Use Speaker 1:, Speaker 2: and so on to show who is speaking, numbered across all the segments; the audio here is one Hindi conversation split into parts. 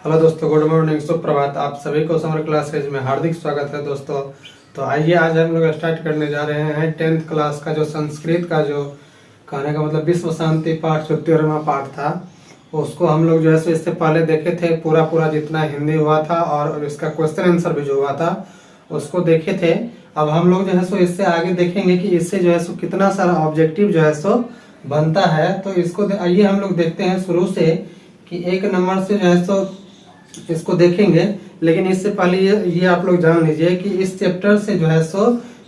Speaker 1: हेलो दोस्तों, गुड मॉर्निंग, सुप्रभात। आप सभी को समर क्लासेज में हार्दिक स्वागत है दोस्तों। तो आइए आज हम लोग स्टार्ट करने जा रहे हैं 10th क्लास का जो संस्कृत का जो कहने का मतलब विश्व शांति पाठ जो 13वां पाठ था, उसको हम लोग जो है सो इससे पहले देखे थे। पूरा जितना हिंदी हुआ था और इसका क्वेश्चन आंसर भी जो हुआ था उसको देखे थे। अब हम लोग जो है सो इससे आगे देखेंगे कि इससे जो है सो कितना सारा ऑब्जेक्टिव जो है सो बनता है। तो इसको आइए हम लोग देखते हैं शुरू से कि 1 नंबर से जो है सो इसको देखेंगे। लेकिन इससे पहले ये आप लोग जान लीजिए कि इस चैप्टर से जो है सो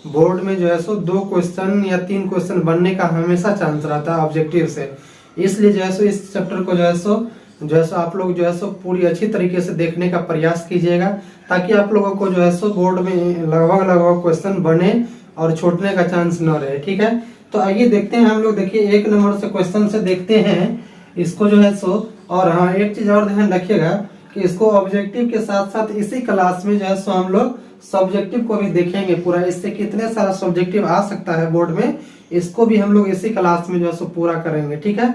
Speaker 1: बोर्ड में जो है सो 2 क्वेश्चन या 3 क्वेश्चन बनने का हमेशा चांस रहता है ऑब्जेक्टिव से। इसलिए जो है सो इस चैप्टर को जो है सो आप लोग जो है सो पूरी अच्छी तरीके से देखने का प्रयास कीजिएगा, ताकि आप लोगों को जो है सो बोर्ड में लगभग क्वेश्चन बने और छूटने का चांस न रहे। ठीक है, तो आइए देखते हैं हम लोग। देखिए 1 नंबर से क्वेश्चन से देखते हैं इसको जो है सो। और हाँ, एक चीज और ध्यान रखिएगा कि इसको ऑब्जेक्टिव के साथ साथ इसी क्लास में जो है सो हम लोग सब्जेक्टिव को भी देखेंगे पूरा। इससे कितने सारा सब्जेक्टिव आ सकता है बोर्ड में, इसको भी हम लोग इसी क्लास में जो है सो पूरा करेंगे। ठीक है,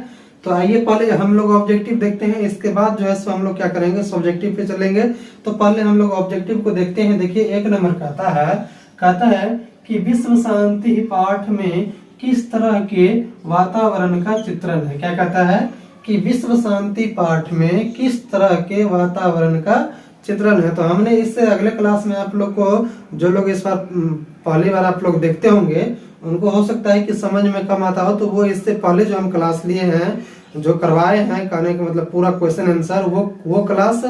Speaker 1: तो आइए पहले हम लोग ऑब्जेक्टिव देखते हैं, इसके बाद जो है सो हम लोग क्या करेंगे, सब्जेक्टिव पे चलेंगे। तो पहले हम लोग ऑब्जेक्टिव को देखते हैं। देखिए 1 नंबर कहता है कि विश्व शांति पाठ में किस तरह के वातावरण का चित्रण है। क्या कहता है कि विश्व शांति पाठ में किस तरह के वातावरण का चित्रण है। तो हमने इससे अगले क्लास में आप लोग को, जो लोग इस बार पहली बार आप लोग देखते होंगे, उनको हो सकता है कि समझ में कम आता हो, तो वो इससे पहले जो हम क्लास लिए हैं, जो करवाए हैं, कहने का मतलब पूरा क्वेश्चन आंसर, वो क्लास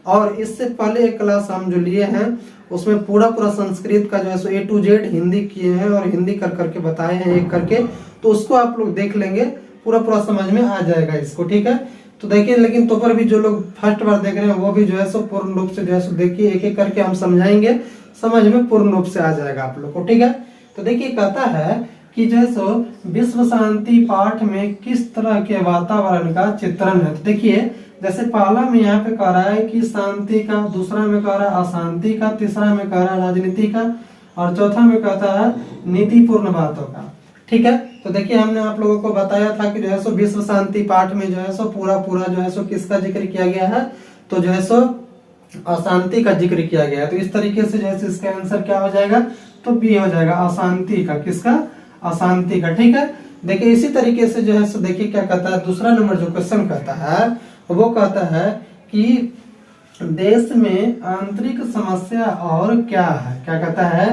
Speaker 1: और इससे पहले एक क्लास हम जो लिए हैं उसमें पूरा संस्कृत का जो है सो A to Z हिंदी किए हैं और हिंदी कर करके बताए हैं एक करके। तो उसको आप लोग देख लेंगे, पूरा समझ में आ जाएगा इसको। ठीक है, तो देखिए, लेकिन तो पर भी जो लोग फर्स्ट बार देख रहे हैं वो भी जो है सो पूर्ण रूप से जो है सो देखिए, एक एक करके हम समझाएंगे, समझ में पूर्ण रूप से आ जाएगा आप लोग को। ठीक है, तो देखिए कहता है कि जो है सो विश्व शांति पाठ में किस तरह के वातावरण का चित्रण है। तो देखिए, जैसे पहला में यहाँ पे कह रहा है कि शांति का, दूसरा में कह रहा है अशांति का, तीसरा में कह रहा है राजनीति का, और चौथा में कहता है नीतिपूर्ण बातों का। ठीक है, तो देखिए हमने आप लोगों को बताया था कि जो है सो विश्व शांति पाठ में जो है सो पूरा जो है सो किसका जिक्र किया गया है, तो जो है सो अशांति का जिक्र किया गया है। तो इस तरीके से जो है सो इसका आंसर क्या हो जाएगा, तो बी हो जाएगा, अशांति का। किसका? अशांति का। ठीक है, देखिए इसी तरीके से जो है सो देखिए क्या कहता है, दूसरा नंबर जो क्वेश्चन कहता है वो कहता है कि देश में आंतरिक समस्या और क्या है। क्या कहता है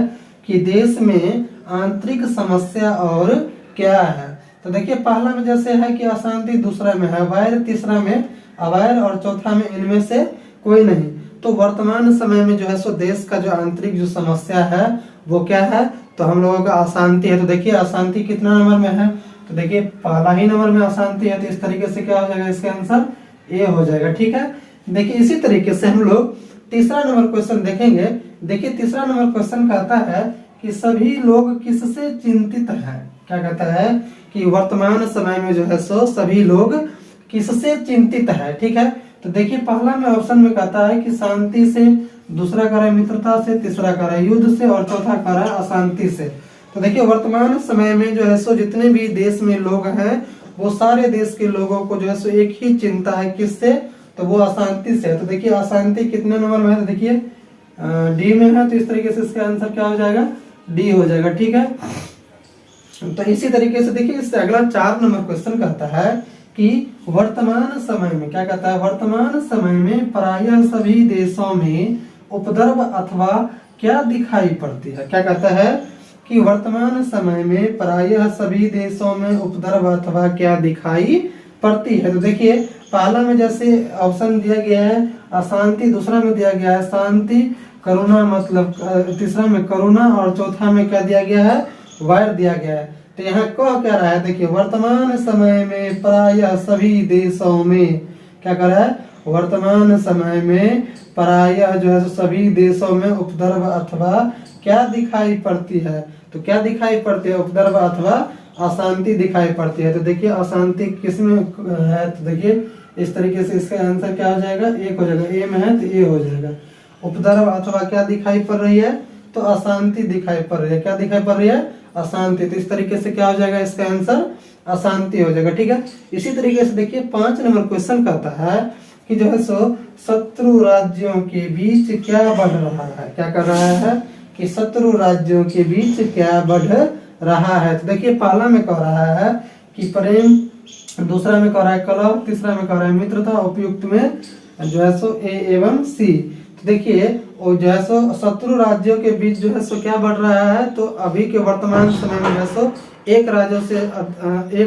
Speaker 1: कि देश में आंतरिक समस्या और क्या है। तो देखिए पहला में जैसे है कि अशांति, दूसरा में है वैर, तीसरा में अवैर और चौथा में इनमें से कोई नहीं। तो वर्तमान समय में जो है सो देश का जो आंतरिक जो समस्या है वो क्या है, तो हम लोगों का अशांति है। तो देखिए अशांति कितना नंबर में है, तो देखिए पहला ही नंबर में अशांति है। तो इस तरीके से क्या हो जाएगा, इसका आंसर ए हो जाएगा। ठीक है, देखिए इसी तरीके से हम लोग तीसरा नंबर क्वेश्चन देखेंगे। देखिए तीसरा नंबर क्वेश्चन कहता है कि सभी लोग किससे चिंतित है। क्या कहता है कि वर्तमान समय में जो है सो सभी लोग किससे चिंतित है। ठीक है, तो देखिए पहला में ऑप्शन में कहता है कि शांति से, दूसरा कह रहा है मित्रता से, तीसरा कह रहा है युद्ध से और चौथा कह रहा है अशांति से। तो देखिए वर्तमान समय में जो है सो जितने भी देश में लोग हैं वो सारे देश के लोगों को जो है सो एक ही चिंता है, किससे, तो वो अशांति से है। तो देखिए अशांति कितने नंबर में है, तो देखिए डी में है। तो इस तरीके से इसका आंसर क्या हो जाएगा, डी हो जाएगा। ठीक है, तो इसी तरीके से देखिए इससे अगला 4 नंबर क्वेश्चन कहता है कि वर्तमान समय में, क्या कहता है, वर्तमान समय में प्रायः सभी देशों में उपद्रव अथवा क्या दिखाई पड़ती है। क्या कहता है कि वर्तमान समय में प्रायः सभी देशों में उपद्रव अथवा क्या दिखाई पड़ती है। तो देखिए पहला में जैसे ऑप्शन दिया गया है अशांति, दूसरा में दिया गया है शांति, करुणा मतलब तीसरा में करुणा और चौथा में क्या दिया गया है, वैर दिया गया है। तो यहाँ कह क्या रहा है, देखिए वर्तमान समय में प्रायः सभी देशों में, क्या कर रहा है, वर्तमान समय में प्रायः जो है सभी देशों में उपद्रव अथवा क्या दिखाई पड़ती है। तो क्या दिखाई पड़ती है, उपद्रव अथवा अशांति दिखाई पड़ती है। तो देखिए अशांति किसमें है, तो देखिए इस तरीके से इसका आंसर क्या हो जाएगा, एक हो जाएगा, ए में है तो ए हो जाएगा। उपद्रव अथवा क्या दिखाई पड़ रही है, तो अशांति दिखाई पड़ रही है। क्या दिखाई पड़ रही है, अशांति। तो इस तरीके से क्या हो जाएगा, इसका आंसर अशांति हो जाएगा। ठीक है, इसी तरीके से देखिए 5 नंबर क्वेश्चन कहता है कि जो है सो शत्रु राज्यों के बीच क्या बढ़ रहा है, क्या कर रहा है कि शत्रु राज्यों के बीच क्या बढ़ रहा है। तो देखिए पहला में कह रहा है कि प्रेम, दूसरा में कह रहा है कलह, तीसरा में कह रहा है मित्रता, उपयुक्त में जो है सो ए एवं सी। तो देखिए वो जो है सो शत्रु राज्यों के बीच जो है सो क्या बढ़ रहा है, तो अभी के वर्तमान समय में जो है सो एक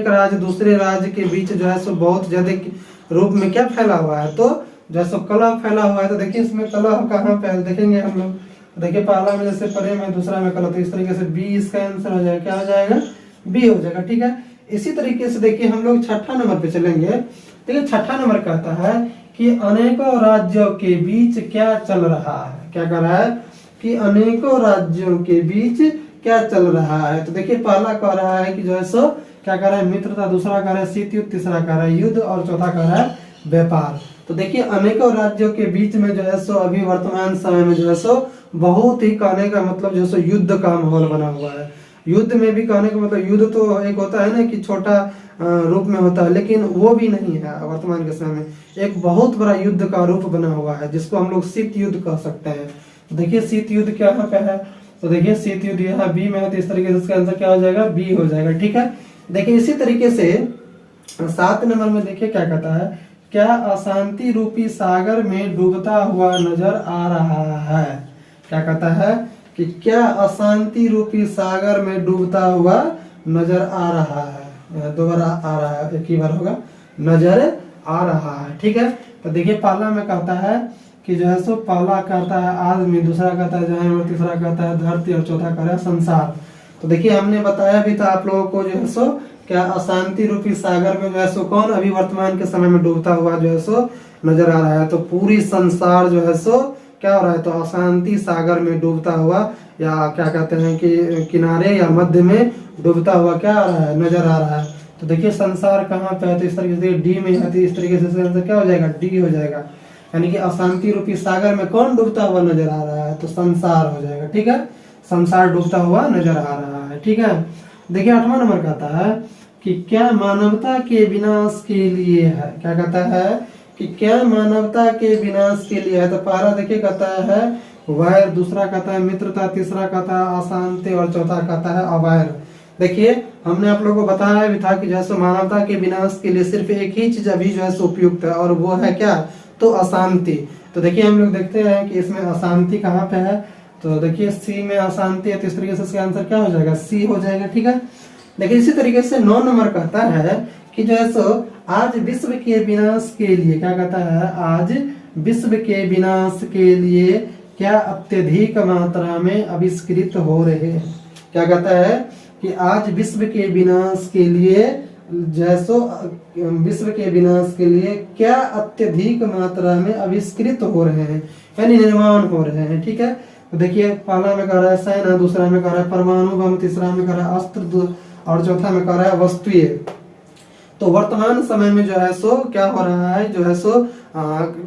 Speaker 1: राज्य दूसरे राज्य के बीच जो है सो बहुत ज्यादा रूप में क्या फैला हुआ है, तो जो है सो कलह फैला हुआ है। तो देखिए इसमें कलह कहाँ पे देखेंगे हम लोग, देखिए पहला में जैसे प्रेम है, दूसरा में कलह, तो इस तरीके से बी इसका आंसर हो जाएगा, क्या हो जाएगा, बी हो जाएगा। ठीक है, इसी तरीके से देखिए हम लोग छठा नंबर पे चलेंगे। देखिए छठा नंबर कहता है कि अनेकों राज्यों के बीच क्या चल रहा है, क्या कर रहा है कि अनेकों राज्यों के बीच क्या चल रहा है। तो देखिए पहला कह रहा है कि जो है सो क्या कर रहा है, मित्रता, दूसरा कह रहा है शीत युद्ध, तीसरा कह रहा है युद्ध और चौथा कह रहा है व्यापार। तो देखिए अनेकों राज्यों के बीच में जो है सो अभी वर्तमान समय में जो है सो बहुत ही कहने का मतलब जो है सो युद्ध का माहौल बना हुआ है। युद्ध में भी कहने का मतलब युद्ध तो एक होता है ना कि छोटा रूप में होता है, लेकिन वो भी नहीं है। वर्तमान के समय में एक बहुत बड़ा युद्ध का रूप बना हुआ है जिसको हम लोग शीत युद्ध कह सकते हैं। तो देखिए शीत युद्ध क्या यहाँ पे है, तो देखिए शीत युद्ध यहाँ बी में है, तो इस तरीके से इसका आंसर क्या हो जाएगा, बी हो जाएगा। ठीक है, देखिए इसी तरीके से 7 नंबर में देखिए क्या कहता है, क्या अशांति रूपी सागर में डूबता हुआ नजर आ रहा है। क्या कहता है कि क्या अशांति रूपी सागर में डूबता हुआ नजर आ रहा है, दोबारा आ रहा है, एक ही बार होगा, नजर आ रहा है। ठीक है, तो देखिए पहला में कहता है कि जो है सो पहला कहता है आदमी, दूसरा कहता है जहां, और तीसरा कहता है धरती और चौथा कहता है संसार। तो देखिए हमने बताया भी था आप लोगों को जो है सो क्या अशांति रूपी सागर में जो है सो कौन अभी वर्तमान के समय में डूबता हुआ जो है सो नजर आ रहा है, तो पूरी संसार जो है सो क्या हो रहा है, तो अशांति सागर में डूबता हुआ, या क्या कहते हैं कि किनारे या मध्य में डूबता हुआ क्या आ रहा है, नजर आ रहा है। तो देखिए संसार कहाँ पे है, तो इस तरीके से डी में है, तो इस तरीके से क्या हो जाएगा, डी हो जाएगा। यानी कि अशांति रूपी सागर में कौन डूबता हुआ नजर आ रहा है, तो संसार हो जाएगा। ठीक है, संसार डूबता हुआ नजर आ रहा है। ठीक है, देखिए 8वां नंबर कहता है कि क्या मानवता के विनाश के लिए है, क्या कहता है कि क्या मानवता के विनाश के लिए है। तो पहला देखिए कहता है वैर, दूसरा कहता है मित्रता, तीसरा कहता है अशांति और चौथा कहता है अवैर। देखिए हमने आप लोगों को बताया भी था कि जैसे मानवता के विनाश के लिए सिर्फ एक ही चीज अभी जो है उपयुक्त है, और वो है क्या, तो अशांति। तो देखिए हम लोग देखते हैं कि इसमें अशांति कहाँ पे है, तो देखिए सी में अशांति है, तो इस तरीके से इसका आंसर क्या हो जाएगा, सी हो जाएगा। ठीक है, देखिए इसी तरीके से 9 नंबर कहता है कि जो है सो आज विश्व के विनाश के लिए, क्या कहता है, आज विश्व के विनाश के लिए क्या अत्यधिक मात्रा में आविष्कृत हो रहे हैं। क्या कहता है कि आज विश्व के विनाश के लिए जैसो विश्व के विनाश के लिए क्या अत्यधिक मात्रा में आविष्कृत हो रहे हैं, यानी निर्माण हो रहे हैं। ठीक है, तो देखिए पहला में कह रहा है सेना, दूसरा में कह रहा है परमाणु बम, तीसरा में कह रहा है अस्त्र और चौथा में कह रहा है वस्तुएं। तो वर्तमान समय में जो है सो क्या हो रहा है, जो है सो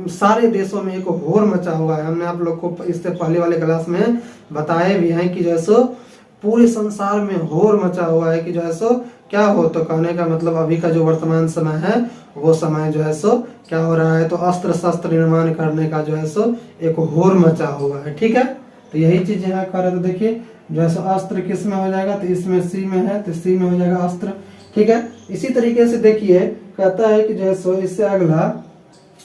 Speaker 1: सारे देशों में एक होर मचा हुआ है। हमने आप लोग को इससे पहले वाले क्लास में बताए भी हैं कि जो है सो पूरे संसार में होर मचा हुआ है कि जो है सो क्या हो, तो कहने का मतलब अभी का जो वर्तमान समय है वो समय जो है सो क्या हो रहा है, तो अस्त्र शस्त्र निर्माण करने का जो है सो एक होर मचा हुआ है। ठीक है, तो यही चीज यहाँ कर रहे, तो देखिए जो है सो अस्त्र किस में हो जाएगा, तो इसमें सी में है, तो सी में हो जाएगा अस्त्र। ठीक है, इसी तरीके से देखिए कहता है कि जो है सो इससे अगला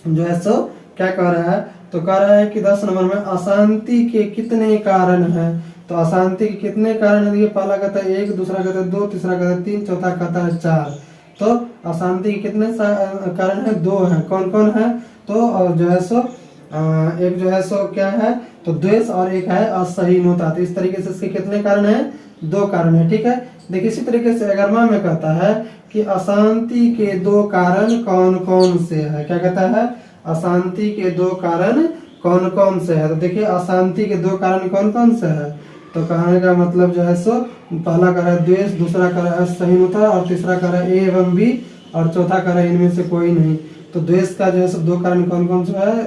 Speaker 1: जो है सो क्या कह रहा है, तो कह रहा है कि 10 नंबर में अशांति के कितने कारण हैं। तो अशांति के कितने कारण है, पहला कहता है 1, दूसरा कहता है 2, तीसरा कहता है 3, चौथा कहता है 4। तो अशांति के कितने कारण है, 2 है। कौन कौन है, तो और जो है सो एक जो है सो क्या है, तो द्वेष, और एक है असहिष्णुता। तो इस तरीके से इसके कितने कारण है, 2 कारण है। ठीक है, देखिए इसी तरीके से 11वां में कहता है कि अशांति के 2 कारण कौन कौन से है। क्या कहता है, अशांति के 2 कारण कौन कौन से है। तो देखिए अशांति के 2 कारण कौन कौन से है, तो कहने का मतलब जो है सो पहला कह रहा है द्वेष, दूसरा कह रहा है असहिष्णुता, और तीसरा कह रहा है ए एवं बी, और चौथा कह रहा है इनमें से कोई नहीं। तो द्वेष का जो है सब 2 कारण कौन कौन सा है,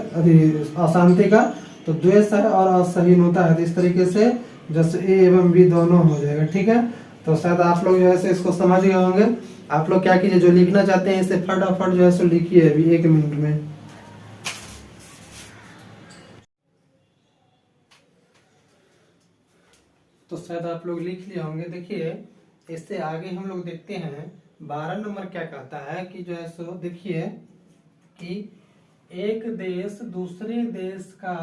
Speaker 1: अशांति का तो द्वेष है और असहिष्णुता है। तो इस तरीके से जैसे ए एवं बी दोनों हो जाएगा। ठीक है, तो शायद आप लोग जो है इसको समझ गए होंगे। आप लोग क्या कीजिए, जो लिखना चाहते हैं इसे फटाफट जो है सो लिखिए अभी 1 मिनट में। तो शायद आप लोग लिख लिए होंगे। देखिए इससे आगे हम लोग देखते हैं 12 नंबर क्या कहता है कि जो है सो देखिए कि एक देश दूसरे देश का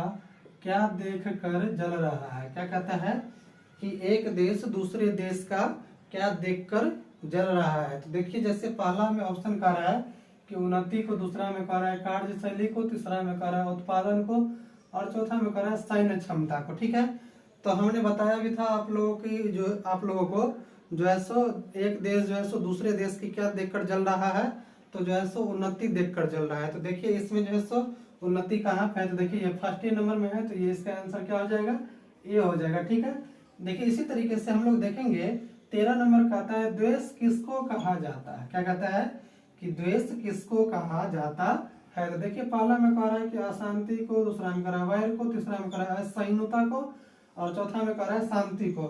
Speaker 1: क्या देखकर जल रहा है। क्या कहता है कि एक देश दूसरे देश का क्या देखकर जल रहा है। तो देखिए जैसे पहला में ऑप्शन कह रहा है कि उन्नति को, दूसरा में कह रहा है कार्यशैली को, तीसरा में कह रहा है उत्पादन को और चौथा में कह रहा है सैन्य क्षमता को। ठीक है, तो हमने बताया भी था आप लोगों की, जो आप लोगों को जो है सो एक देश जो है सो दूसरे देश की क्या देखकर जल रहा है, तो जो है सो उन्नति देखकर जल रहा है। तो देखिए इसमें जो है सो उन्नति कहाँ पे है, तो देखिए ये फर्स्ट नंबर में है, तो ये इसका आंसर क्या हो जाएगा, ए हो जाएगा। ठीक है, देखिए इसी तरीके से हम लोग देखेंगे 13 नंबर कहता है द्वेष किसको कहा जाता है। क्या कहता है कि द्वेष किसको कहा जाता है। तो देखिए पहला में कह रहा है कि अशांति को, दूसरा में कह रहा है वैर को, तीसरा में कह रहा है असहिष्णुता को और चौथा में कह रहा है शांति को।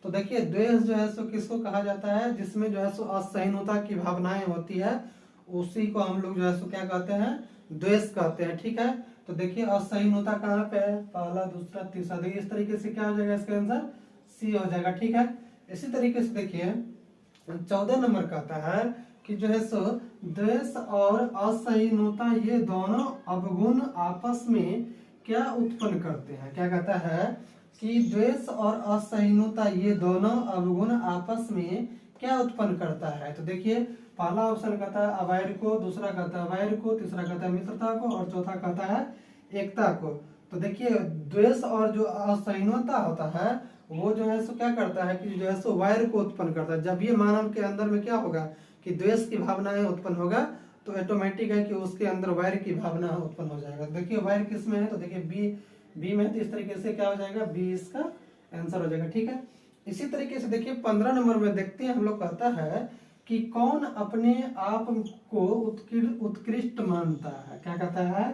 Speaker 1: तो देखिए द्वेष जो है सो किसको कहा जाता है, जिसमें जो है सो असहिष्णुता की भावनाएं होती है, उसी को हम लोग जो है सो क्या कहते हैं, द्वेष कहते हैं। ठीक है, तो देखिए असहिष्णुता कहाँ पे है, पहला दूसरा तीसरा, देखिए इस तरीके से क्या हो जाएगा, इसका आंसर सी हो जाएगा। ठीक है, इसी तरीके से देखिए 14 नंबर कहता है कि जो है सो द्वेष और असहिष्णुता ये दोनों अवगुण आपस में क्या उत्पन्न करते हैं। क्या कहता है कि द्वेष और असहिष्णुता ये दोनों अवगुण आपस में क्या उत्पन्न करता है। तो देखिए पहला ऑप्शन कहता है अवैर को, दूसरा कहता है वैर को, तीसरा कहता है मित्रता को और चौथा कहता है एकता को। तो देखिए द्वेष और जो असहिष्णुता होता है वो जो है सो क्या करता है कि जो है सो वैर को उत्पन्न करता है। जब ये मानव के अंदर में क्या होगा कि द्वेष की भावनाएं उत्पन्न होगा तो ऑटोमेटिक है कि उसके अंदर वैर की भावना उत्पन्न हो जाएगा। देखिए वैर किस में है, तो देखिए बी में है, तो इस तरीके से क्या हो जाएगा, बी इसका आंसर हो जाएगा। ठीक है, इसी तरीके से देखिए 15 नंबर में देखते हैं हम लोग, कहता है कि कौन अपने आप को उत्कृष्ट मानता है। क्या कहता है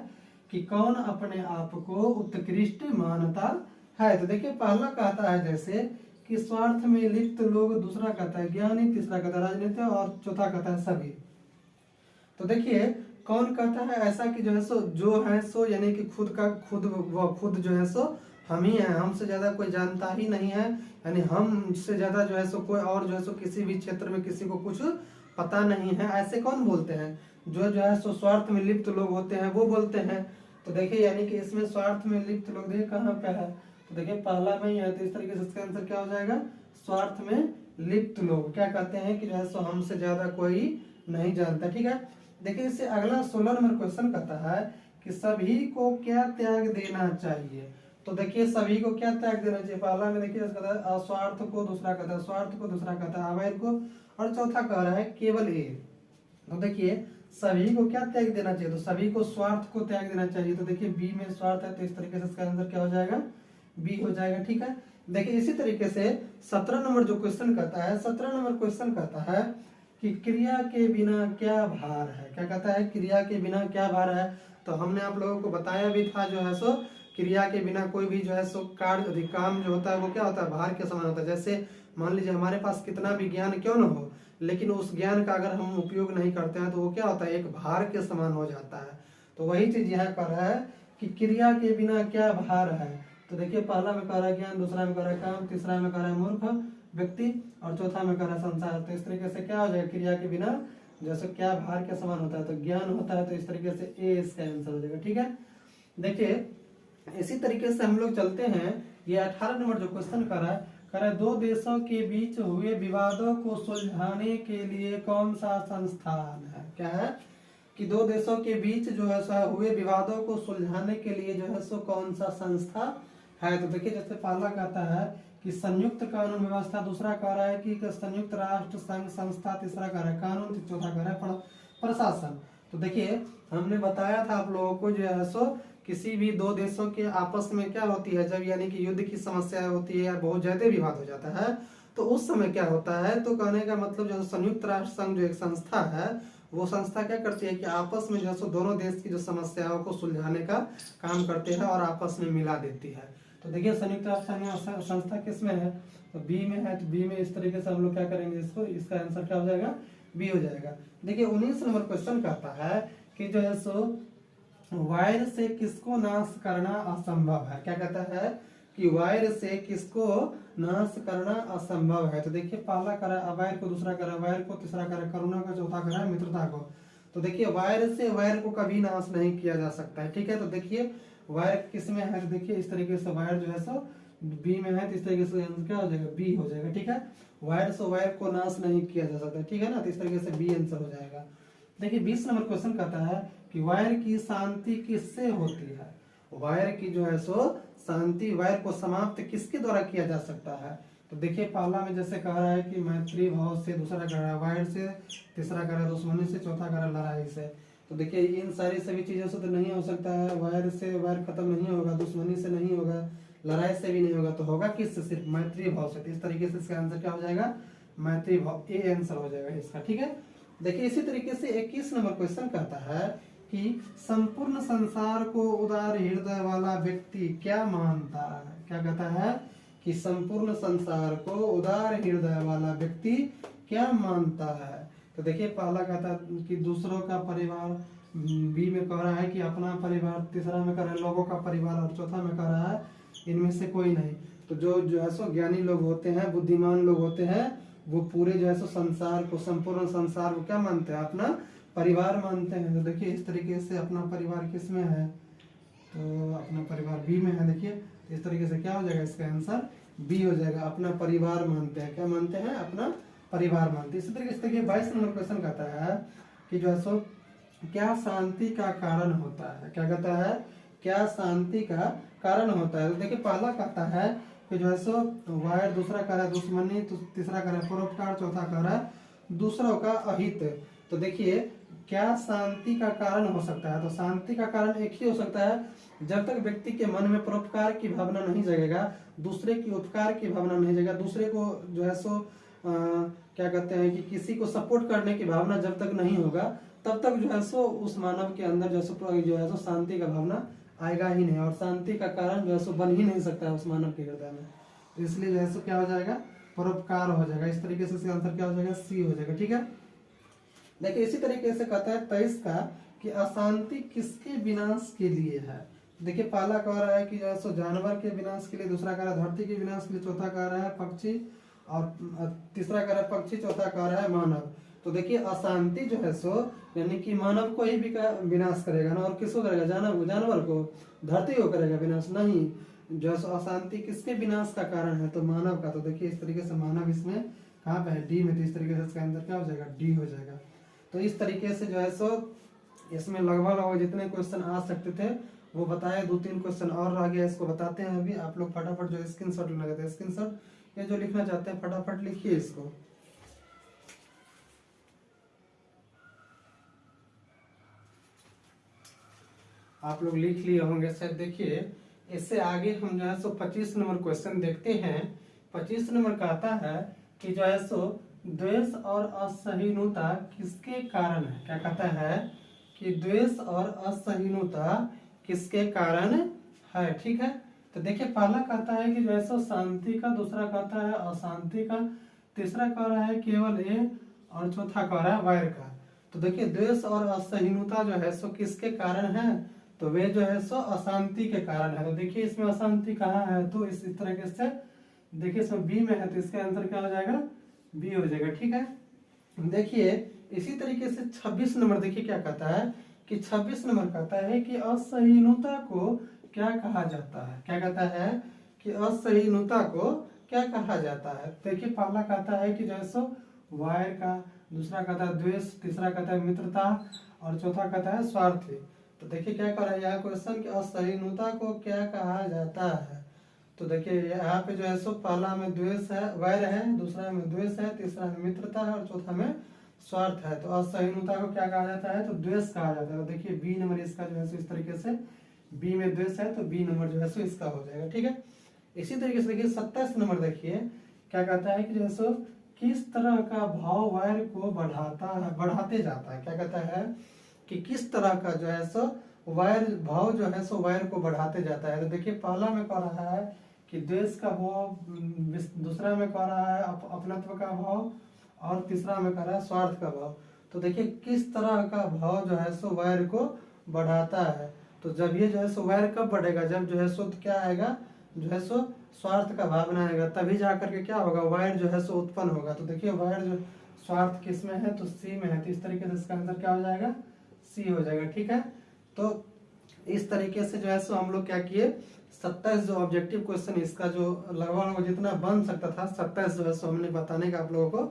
Speaker 1: कि कौन अपने आप को उत्कृष्ट मानता है। तो देखिए पहला कहता है जैसे कि स्वार्थ में लिप्त लोग, दूसरा कहता है ज्ञानी, तीसरा कहता है राजनीति और चौथा कहता है सभी। तो देखिए कौन कहता है ऐसा कि जो है सो जो है सो यानी कि खुद जो है सो हम ही हैं, हमसे ज्यादा कोई जानता ही नहीं है, यानी हमसे ज्यादा जो है सो कोई और जो है सो किसी भी क्षेत्र में किसी को कुछ पता नहीं है, ऐसे कौन बोलते हैं, जो है सो स्वार्थ में लिप्त लोग होते हैं वो बोलते हैं। तो देखिए यानी कि इसमें स्वार्थ में लिप्त लोग देखिए कहाँ पे है, तो देखिए पहला में ही है, तो इस तरीके से इसका आंसर क्या हो जाएगा, स्वार्थ में लिप्त लोग क्या कहते हैं कि जो है सो हमसे ज्यादा कोई नहीं जानता। ठीक है, देखिए इससे अगला 16 नंबर क्वेश्चन कहता है कि सभी को क्या त्याग देना चाहिए। तो देखिए सभी को क्या त्याग देना चाहिए, पहला में देखिए कहता है अस्वार्थ को, दूसरा कहता है स्वार्थ को, दूसरा कहता है अवैर को और चौथा कह रहा है केवल ए। तो देखिए सभी को क्या त्याग देना चाहिए, तो सभी को स्वार्थ को त्याग देना चाहिए। तो देखिए बी में स्वार्थ है, तो इस तरीके से इसका आंसर क्या हो जाएगा, बी हो जाएगा। ठीक है, देखिए इसी तरीके से 17 नंबर जो क्वेश्चन कहता है, 17 नंबर क्वेश्चन कहता है कि क्रिया के बिना क्या भार है। क्या कहता है, क्रिया के बिना क्या भार है। तो हमने आप लोगों को बताया भी था जो है सो क्रिया के बिना कोई भी जो है सो कार्य काम जो होता है वो क्या होता है, भार के समान होता है। जैसे मान लीजिए हमारे पास कितना भी ज्ञान क्यों न हो, लेकिन उस ज्ञान का अगर हम उपयोग नहीं करते हैं तो वो क्या होता है, एक भार के समान हो जाता है। तो वही चीज यहाँ कर रहा है कि क्रिया के बिना क्या भार है। तो देखिए पहला में कह रहा है ज्ञान, दूसरा में कह रहा है काम, तीसरा में कह रहा है मूर्ख व्यक्ति और चौथा में कह रहा है संसार। तो इस तरीके से क्या हो जाएगा, क्रिया के बिना जैसे क्या भार के समान होता है, तो ज्ञान होता है, तो इस तरीके से ए इसका आंसर हो जाएगा। ठीक है, देखिए इसी तरीके से हम लोग चलते हैं, ये 18 नंबर जो क्वेश्चन कर रहा है दो देशों के बीच हुए विवादों को सुलझाने के लिए कौन सा संस्थान है। क्या है कि दो देशों के बीच जो है सो हुए विवादों को सुलझाने के लिए जो है सो कौन सा संस्था है। तो देखिए जैसे पहला कहता है कि संयुक्त कानून व्यवस्था, दूसरा कह रहा है कि संयुक्त राष्ट्र संघ संस्था, तीसरा कह रहा है कानून, चौथा कह रहा है प्रशासन। तो देखिए हमने बताया था आप लोगों को जो है सो किसी भी दो देशों के आपस में क्या होती है, जब यानी कि युद्ध की समस्या होती है या बहुत ज्यादा विवाद हो जाता है तो उस समय क्या होता है, तो कहने का मतलब जो संयुक्त राष्ट्र संघ जो एक संस्था है वो संस्था क्या करती है कि आपस में जो है दोनों देश की जो समस्याओं को सुलझाने का काम करते हैं और आपस में मिला देती है। तो देखिए संयुक्त राष्ट्र संस्था किस में है, तो बी में है, तो बी में इस तरीके से हम लोग क्या करेंगे इसको, इसका आंसर क्या हो जाएगा, बी हो जाएगा। देखिए 19 नंबर क्वेश्चन कहता है कि जो है सो वायर से किसको नाश करना असंभव है। क्या कहता है कि वायर से किसको नाश करना असंभव है। तो देखिए पहला करा अवायर को, दूसरा करा वायर को, तीसरा करा करुणा को, चौथा करा मित्रता को। तो देखिए वायर से वायर को कभी नाश नहीं किया जा सकता है, ठीक है। तो देखिए वायर किस में है, तो देखिए इस तरीके से वायर जो है सो बी में है, तो इस तरीके से क्या हो जाएगा, बी हो जाएगा, ठीक है। वायर से वायर को नाश नहीं किया जा सकता, ठीक है ना, तो इस तरीके से बी आंसर हो जाएगा। देखिए 20 नंबर क्वेश्चन कहता है कि वायर की शांति किससे होती है। वायर की जो है सो शांति, वायर को समाप्त किसके द्वारा किया जा सकता है। तो देखिए पहला में जैसे कह रहा है कि मैत्री भाव से, दूसरा कह रहा है वायर से, तीसरा कह रहा है दुश्मनी से, चौथा कह रहा है लड़ाई से। तो देखिए इन सारी सभी चीजों से तो नहीं हो सकता है, वायर से वायर खत्म नहीं होगा, दुश्मनी से नहीं होगा, लड़ाई से भी नहीं होगा, तो होगा किससे, सिर्फ मैत्री भाव से। तो इस तरीके से इसका आंसर क्या हो जाएगा, मैत्री भाव, ए आंसर हो जाएगा इसका, ठीक है। देखिए इसी तरीके से 21 नंबर क्वेश्चन कहता है कि संपूर्ण संसार को उदार हृदय वाला व्यक्ति क्या मानता है। क्या कहता है कि संपूर्ण संसार को उदार हृदय वाला व्यक्ति क्या मानता है। तो देखिए पहला कहता है कि दूसरों का परिवार, बी में कह रहा है कि अपना परिवार, तीसरा में कह रहा है लोगों का परिवार, और चौथा में कह रहा है इनमें से कोई नहीं। तो जो है सो ज्ञानी लोग होते हैं, बुद्धिमान लोग होते हैं, वो पूरे जो है सो संसार को, संपूर्ण संसार को क्या मानते हैं, अपना परिवार मानते हैं। तो देखिए इस तरीके से अपना परिवार किस में है, तो अपना परिवार बी में है। देखिए इस तरीके से क्या हो जाएगा, इसका आंसर बी हो जाएगा, अपना परिवार मानते हैं। क्या मानते हैं, अपना परिवार मानते हैं। इसी तरीके से देखिए 22 नंबर क्वेश्चन कहता है कि जो है सो क्या शांति का कारण होता है। क्या कहता है, क्या शांति का कारण होता है। तो देखिए पहला कहता है कि जो है सो वायर, दूसरा कह रहा है दुश्मनी, तीसरा कह रहा है परोपकार, चौथा कह रहा है दूसरों का अहित। तो देखिए क्या शांति का कारण हो सकता है। तो शांति का कारण एक ही हो सकता है, जब तक व्यक्ति के मन में परोपकार की भावना नहीं जगेगा, दूसरे की उपकार की भावना नहीं जगेगा, दूसरे को जो है सो क्या कहते हैं कि किसी को सपोर्ट करने की भावना जब तक नहीं होगा, तब तक जो है सो उस मानव के अंदर जो है सो शांति का भावना आएगा ही नहीं, और शांति का कारण जो है सो बन ही नहीं सकता है उस मानव के हृदय में। तो इसलिए जो है सो क्या हो जाएगा, परोपकार हो जाएगा। इस तरीके से इसका आंसर क्या हो जाएगा, सी हो जाएगा, ठीक है। देखिए इसी तरीके से कहता है 23 का कि अशांति किसके विनाश के लिए है। देखिए पहला कह रहा है कि जो है सो जानवर के विनाश के लिए, दूसरा कह रहा है धरती के विनाश के लिए, चौथा कह रहा है पक्षी, और तीसरा कह रहा है पक्षी, चौथा कह रहा है मानव। तो देखिए अशांति जो है सो यानी कि मानव को ही विनाश करेगा ना, और किसको करेगा, जानवर को, धरती को करेगा विनाश नहीं। जो है सो अशांति किसके विनाश का कारण है, तो मानव का। तो देखिए इस तरीके से मानव इसमें कहाँ पे है, डी में। तो इस तरीके से इसका आंसर क्या हो जाएगा, डी हो जाएगा। तो इस तरीके से जो है सो इसमें लगभग जितने क्वेश्चन आ सकते थे वो बताए, 2-3 क्वेश्चन और रह गया, इसको बताते हैं अभी। आप लोग फटाफट जो स्क्रीनशॉट लेना चाहते हैं, स्क्रीनशॉट ये जो लिखना चाहते हैं फटाफट लिखिए इसको। आप लोग लिख लिए होंगे शायद। देखिए इससे आगे हम जो है सो 25 नंबर क्वेश्चन देखते हैं। 25 नंबर कहता है कि जो है सो द्वेष और असहिष्णुता किसके कारण है। क्या कहता है कि द्वेष और असहिष्णुता किसके कारण है, ठीक है। तो देखिए पहला कहता है कि जो है सो शांति का, दूसरा कहता है अशांति का, तीसरा कह रहा है केवल ए, और चौथा कह रहा है वायर का। तो देखिए द्वेष और असहिष्णुता जो है सो किसके कारण है, तो वे जो है सो अशांति के कारण है। तो देखिए इसमें अशांति कहाँ है, तो इस तरीके से देखिए इसमें बी में है, तो इसका आंसर क्या हो जाएगा, बी हो जाएगा, ठीक है। देखिए इसी तरीके से 26 नंबर देखिए क्या कहता है कि 26 नंबर कहता है कि असहिष्णुता को क्या कहा जाता है। क्या कहता है कि असहिष्णुता को क्या कहा जाता है। देखिए पहला कहता है कि जो है सो वायर का, दूसरा कहता है द्वेष, तीसरा कहता है मित्रता, और चौथा कहता है स्वार्थ। तो देखिए क्या कर रहा है यहाँ क्वेश्चन कि असहिष्णुता को क्या कहा जाता है। तो देखिए यहाँ पे जो है सो पहला में द्वेष है, वैर है, दूसरा में द्वेष है, तीसरा में मित्रता है, और चौथा में स्वार्थ है। तो असहिष्णुता को क्या कहा जाता है, तो द्वेष कहा जाता है। तो देखिए बी नंबर इसका जो है सो इस तरीके से, बी में द्वेष है तो बी नंबर जो है सो इसका हो जाएगा, ठीक है। इसी तरीके से देखिए 27 नंबर देखिए क्या कहता है कि जो है सो किस तरह का भाव वायर को बढ़ाते जाता है। क्या कहता है कि किस तरह का जो है सो वायर भाव जो है सो वायर को बढ़ाते जाता है। तो देखिए पहला में कह रहा है कि द्वेष का भाव, दूसरा में कह रहा है अपनत्व का भाव, और तीसरा में कह रहा है स्वार्थ का भाव। तो देखिए किस तरह का भाव जो है सो वायर को बढ़ाता है। तो जब ये जो है सो वायर कब बढ़ेगा, जब जो है सो क्या आएगा, जो है सो स्वार्थ का भावना आएगा, तभी जा करके क्या होगा, वैर जो है सो उत्पन्न होगा। तो देखिए वैर जो स्वार्थ किस में है, तो सी में है, तो इस तरीके से इसका आंसर क्या हो जाएगा, सी हो जाएगा। ठीक है, तो इस तरीके से जो है सो हम लोग क्या किए, 27 जो ऑब्जेक्टिव क्वेश्चन इसका जो लगभग जितना बन सकता था 27 जो है सो हमने बताने का आप लोगों को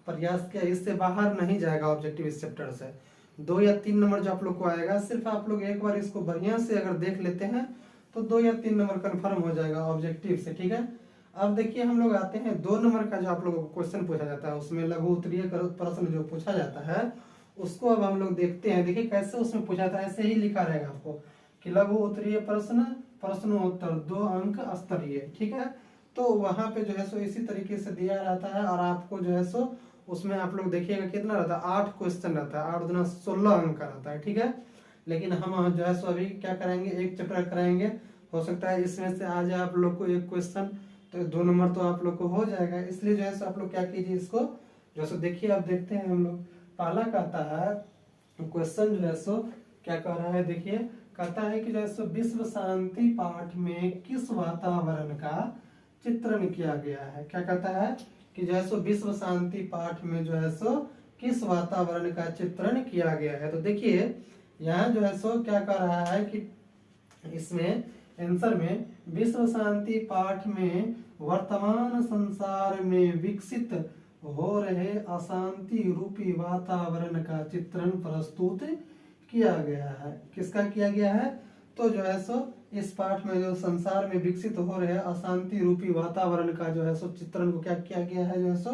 Speaker 1: प्रयास किया। इससे बाहर नहीं जाएगा ऑब्जेक्टिव इस चैप्टर से। 2 या 3 नंबर जो आप लोग को आएगा, सिर्फ आप लोग एक बार इसको बढ़िया से अगर देख लेते हैं तो 2 या 3 नंबर कंफर्म हो जाएगा ऑब्जेक्टिव से। ठीक है, अब देखिए हम लोग आते हैं 2 नंबर का जो आप लोगों को क्वेश्चन पूछा जाता है, उसमें लघु उत्तरीय प्रश्न जो पूछा जाता है उसको अब हम लोग देखते हैं। देखिए कैसे उसमें पूछा जाता है, ऐसे ही लिखा रहेगा आपको कि लघु उत्तरीय प्रश्न, प्रश्नोत्तर 2 अंक स्तरीय। ठीक है, तो वहां पे जो है सो इसी तरीके से दिया रहता है, और आपको जो है सो उसमें आप लोग देखिएगा कितना रहता है, 8 क्वेश्चन रहता है, 8 दूना 16 अंक का रहता है। ठीक है, लेकिन हम जो है सो अभी क्या करेंगे, एक चैप्टर कराएंगे, हो सकता है इसमें से आ जाए आप लोग को एक क्वेश्चन, तो 2 नंबर तो आप लोग को हो जाएगा। इसलिए जो है सो आप लोग क्या कीजिए, इसको जो है सो देखिए, अब देखते हैं हम लोग। पहला कहता है क्वेश्चन जो है सो क्या कह रहा है, देखिए कहता है कि जो है सो विश्व शांति पाठ में किस वातावरण का चित्रण किया गया है। क्या कहता है कि जो है सो विश्व शांति पाठ में जो है सो किस वातावरण का चित्रण किया गया है। तो देखिए यहाँ जो है सो क्या कह रहा है कि इसमें आंसर में विश्व शांति पाठ में वर्तमान संसार में विकसित हो रहे अशांति रूपी वातावरण का चित्रण प्रस्तुत किया गया है। किसका किया गया है, तो जो है सो इस पाठ में जो संसार में विकसित हो रहे अशांति रूपी वातावरण का जो है सो चित्रण को क्या किया गया है, जो है सो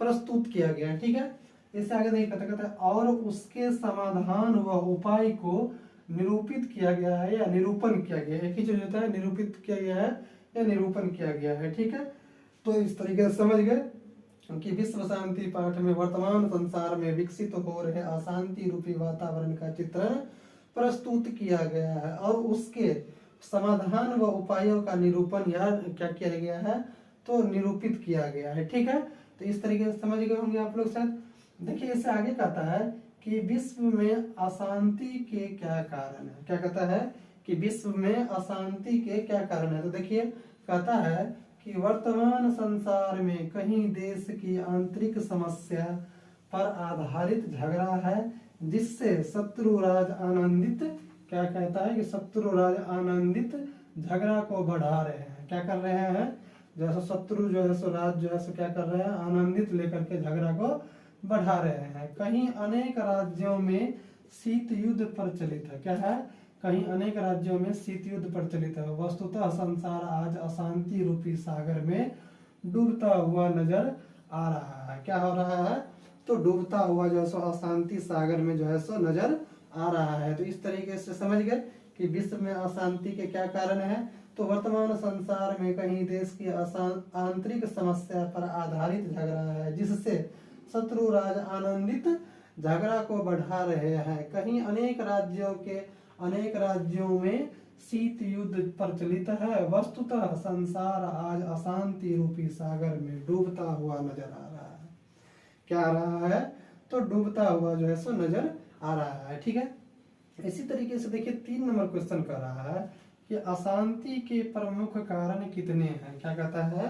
Speaker 1: प्रस्तुत किया गया है। ठीक है, इससे आगे नहीं कहता है और उसके समाधान व उपाय को निरूपित किया गया है या निरूपण किया गया है। एक ही चीज होता है, निरूपित किया गया है या निरूपण किया गया है। ठीक है, तो इस तरीके से समझ गए कि विश्व शांति पाठ में वर्तमान संसार में विकसित हो रहे अशांति रूपी वातावरण का चित्रण प्रस्तुत किया गया है और उसके समाधान व उपायों का निरूपण या क्या किया गया है, तो निरूपित किया गया है। ठीक है, तो इस तरीके से समझ गए होंगे आप लोग शायद। देखिए इससे आगे कहता है कि विश्व में अशांति के क्या कारण है। क्या कहता है कि विश्व में अशांति के क्या कारण है, तो देखिए कहता है कि वर्तमान संसार में कहीं देश की आंतरिक समस्या पर आधारित झगड़ा है जिससे शत्रु राज आनंदित, क्या कहता है कि शत्रु राज आनंदित झगड़ा को बढ़ा रहे हैं। क्या कर रहे हैं, जैसे शत्रु जो है सो राज जो है सो क्या कर रहे हैं, आनंदित लेकर के झगड़ा को बढ़ा रहे हैं। कहीं अनेक राज्यों में शीत युद्ध प्रचलित है। क्या है, कहीं अनेक राज्यों में शीत युद्ध प्रचलित है। वस्तुतः संसार आज अशांति रूपी सागर में डूबता हुआ नजर आ रहा है। क्या हो रहा है, तो डूबता हुआ जो है सो अशांति सागर में जो है सो नजर आ रहा है। तो इस तरीके से समझ गए कि विश्व में अशांति के क्या कारण है, तो वर्तमान संसार में कहीं देश की आंतरिक समस्या पर आधारित झगड़ा है जिससे शत्रु राज आनंदित झगड़ा को बढ़ा रहे हैं। कहीं अनेक राज्यों में शीत युद्ध प्रचलित है। वस्तुतः संसार आज अशांति रूपी सागर में डूबता हुआ नजर आ रहा है। क्या आ रहा है, तो डूबता हुआ जो है सो नजर आ रहा है। ठीक है, इसी तरीके से देखिए 3 नंबर क्वेश्चन कर रहा है कि अशांति के प्रमुख कारण कितने हैं। क्या कहता है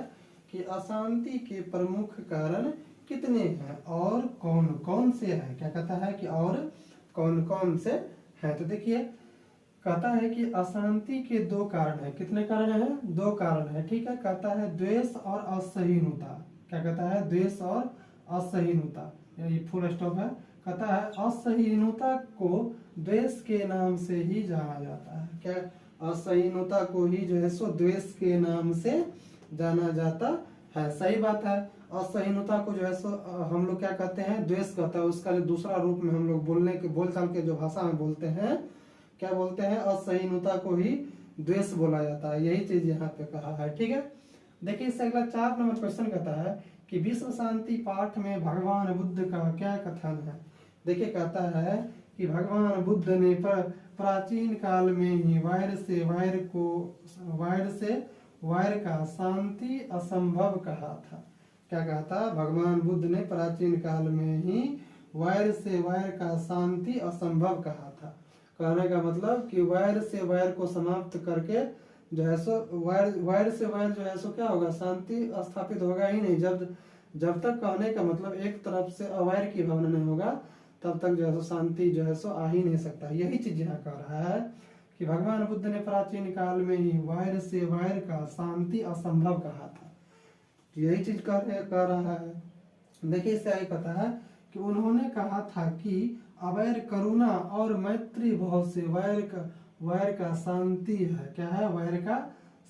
Speaker 1: कि अशांति के प्रमुख कारण कितने हैं और कौन कौन से हैं। क्या कहता है कि और कौन कौन से हैं, तो देखिए कहता है कि अशांति के 2 कारण हैं। कितने कारण हैं, 2 कारण हैं। ठीक है, कहता है द्वेष और असहिष्णुता। क्या कहता है, द्वेष और असहिष्णुता, ये फुल स्टॉप है। कहता है असहिष्णुता को द्वेष के नाम से ही जाना जाता है। क्या, असहिष्णुता को ही जो है सो द्वेष के नाम से जाना जाता है। सही बात है, असहिष्णुता को जो है सो हम लोग क्या कहते हैं, द्वेष कहता है। उसका जो दूसरा रूप में हम लोग बोलचाल के जो भाषा में बोलते हैं, क्या बोलते हैं, असहिष्णुता को ही द्वेष बोला जाता है। यही चीज यहाँ पे कहा है। ठीक है, देखिए इससे अगला 4 नंबर क्वेश्चन कहता है कि विश्व शांति पाठ में भगवान बुद्ध का क्या कथन है। देखिए कहता है कि भगवान बुद्ध ने प्राचीन काल में ही वैर का शांति असंभव कहा था। क्या कहा था, भगवान बुद्ध ने प्राचीन काल में ही वैर का शांति असंभव कहा था। कहने का मतलब कि वैर से वैर को समाप्त करके जो है सो वैर से वैर जो है सो क्या होगा, शांति स्थापित होगा ही नहीं। जब तक कहने का मतलब एक तरफ से अवैर की भावना नहीं होगा तब तक जो है सो शांति जो है सो आ ही नहीं सकता। यही चीज यहाँ कह रहा है कि भगवान बुद्ध ने प्राचीन काल में ही वैर से वैर का शांति असंभव कहा था। यही चीज कह रहा है। देखिए इससे आगे कहता है कि उन्होंने कहा था कि अवैर करुणा और मैत्री भाव से वैर का शांति है। क्या है, वैर का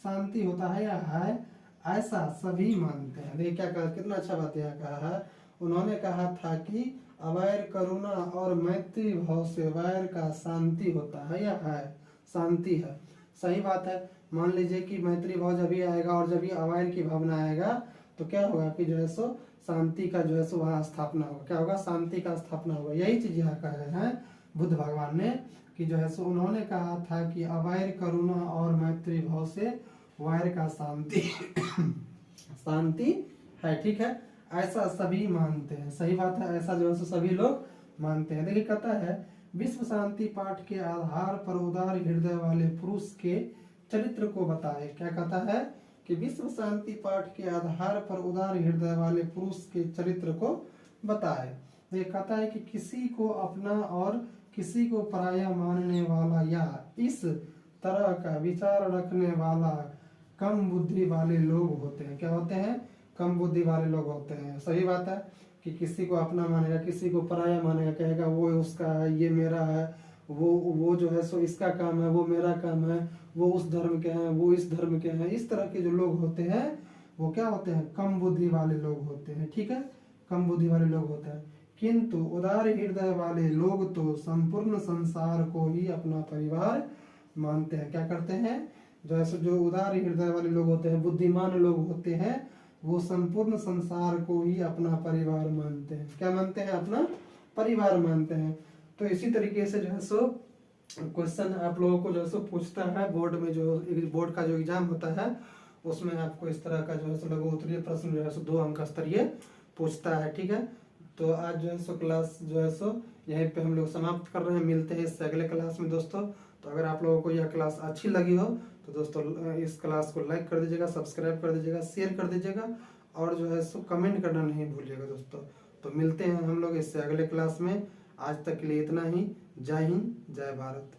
Speaker 1: शांति होता है या है, ऐसा सभी मानते हैं। देखिए क्या कहा, कितना अच्छा बात यहाँ कहा है। उन्होंने कहा था कि अवैर करुणा और मैत्री भाव से वैर का शांति होता है या है, शांति है। सही बात है। मान लीजिए कि मैत्री भाव जब भी आएगा और जब भी अवैर की भावना आएगा तो क्या होगा कि जो है सो शांति का जो है सो वहाँ स्थापना होगा। क्या होगा, शांति का स्थापना होगा। यही चीज यहाँ कह रहे हैं बुद्ध भगवान ने कि जो है सो उन्होंने कहा था कि अवैर करुणा और मैत्री भाव से वैर का शांति शांति है। ठीक है, ऐसा सभी मानते हैं। सही बात है, ऐसा जो है सो सभी लोग मानते हैं। देखिए कहता है विश्व शांति पाठ के आधार पर उदार हृदय वाले पुरुष के चरित्र को बताए। क्या कहता है कि विश्व शांति पाठ के आधार पर उदार हृदय वाले पुरुष के चरित्र को बताए। ये कहता है कि किसी को अपना और किसी को पराया मानने वाला या इस तरह का विचार रखने वाला कम बुद्धि वाले लोग होते हैं। क्या होते हैं, कम बुद्धि वाले लोग होते हैं। सही बात है कि किसी को अपना मानेगा, किसी को पराया मानेगा, कहेगा वो उसका है, ये मेरा है, वो जो है सो इसका काम है, वो मेरा काम है, वो उस धर्म के हैं, वो इस धर्म के हैं। इस तरह के जो लोग होते हैं वो क्या होते हैं, कम बुद्धि वाले लोग होते हैं। ठीक है, कम बुद्धि वाले लोग होते हैं। किंतु उदार हृदय वाले लोग तो संपूर्ण संसार को ही अपना परिवार मानते हैं। क्या करते हैं, जैसे जो उदार हृदय वाले लोग होते हैं, बुद्धिमान लोग होते हैं, वो संपूर्ण संसार को ही अपना परिवार मानते हैं। क्या मानते हैं, अपना परिवार मानते हैं। तो इसी तरीके से जो है सो क्वेश्चन आप लोगों को जो है सो पूछता है बोर्ड में, जो बोर्ड का जो एग्जाम होता है उसमें आपको इस तरह का जो है सो लघु उत्तरीय प्रश्न जो है सो 2 अंक स्तरीय पूछता है। ठीक है, तो आज जो है सो क्लास जो है सो यहीं पे हम लोग समाप्त कर रहे हैं। मिलते हैं इससे अगले क्लास में दोस्तों। तो अगर आप लोगों को यह क्लास अच्छी लगी हो तो दोस्तों इस क्लास को लाइक कर दीजिएगा, सब्सक्राइब कर दीजिएगा, शेयर कर दीजिएगा और जो है सो कमेंट करना नहीं भूलिएगा दोस्तों। तो मिलते हैं हम लोग इससे अगले क्लास में। आज तक के लिए इतना ही। जय हिंद, जय भारत।